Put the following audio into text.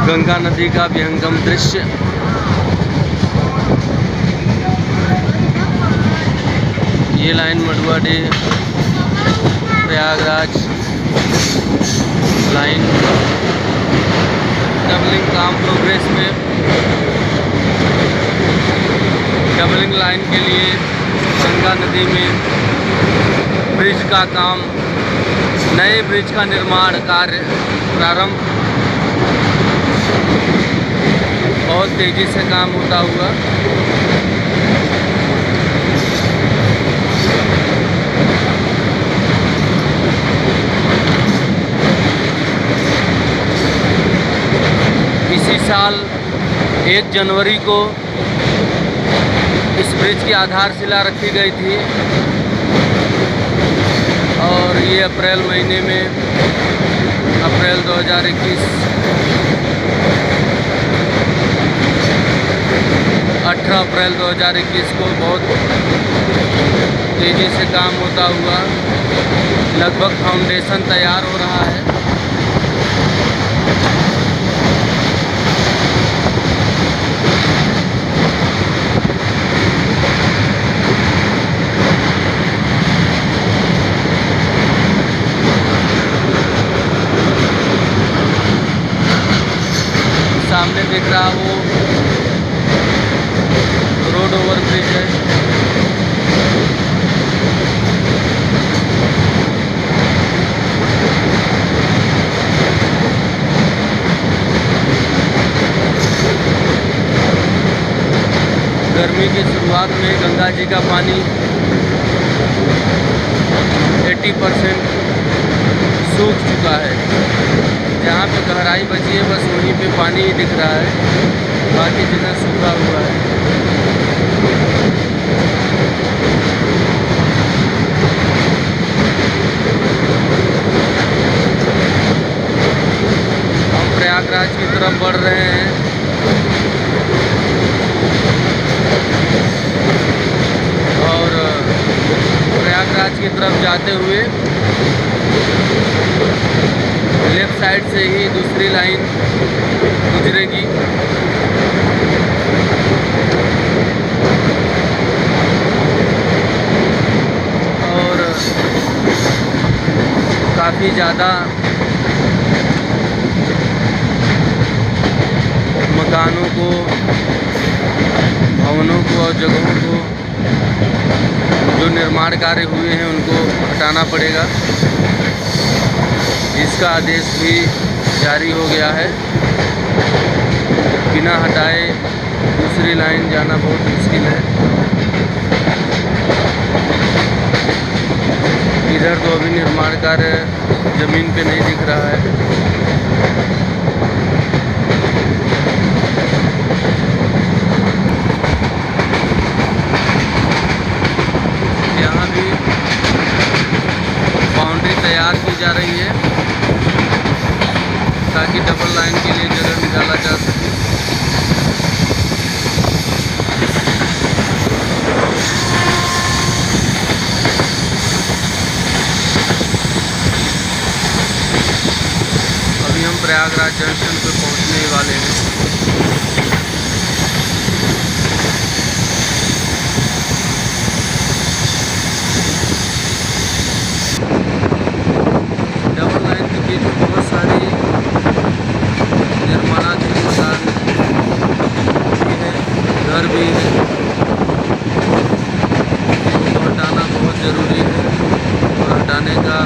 गंगा नदी का विहंगम दृश्य। ये line Manduadih Prayagraj line doubling काम प्रोग्रेस में। डबलिंग लाइन के लिए गंगा नदी में ब्रिज का काम, नए ब्रिज का निर्माण कार्य प्रारंभ। बहुत तेज़ी से काम होता हुआ इसी साल 1 जनवरी को इस ब्रिज की आधारशिला रखी गई थी और ये अप्रैल महीने में, अप्रैल 2021 18 अप्रैल 2021 को बहुत तेज़ी से काम होता हुआ लगभग फाउंडेशन तैयार हो रहा है। सामने दिख रहा वो रोड ओवर ब्रिज है। गर्मी की शुरुआत में गंगा जी का पानी 80% सूख चुका है। जहाँ पे गहराई बची है बस वहीं पे पानी ही दिख रहा है, बाकी जगह सूखा हुआ है। हम प्रयागराज की तरफ बढ़ रहे हैं। और प्रयागराज की तरफ जाते हुए लेफ्ट साइड से ही दूसरी लाइन गुजरेगी। और काफ़ी ज़्यादा मकानों को, भवनों को और जगहों को जो निर्माण कार्य हुए हैं उनको हटाना पड़ेगा। इसका आदेश भी जारी हो गया है। बिना हटाए दूसरी लाइन जाना बहुत मुश्किल है। इधर तो अभी निर्माण कार्य ज़मीन पे नहीं दिख रहा है। यहाँ भी बाउंड्री तैयार की जा रही है ताकि डबल लाइन के लिए जगह निकाला जा सके। अभी हम प्रयागराज जंक्शन पे पहुंचने ही वाले हैं। डबल लाइन के बीच में बहुत सारी निर्माणाधीन मकान भी है, घर भी है। इनको हटाना बहुत ज़रूरी है और हटाने का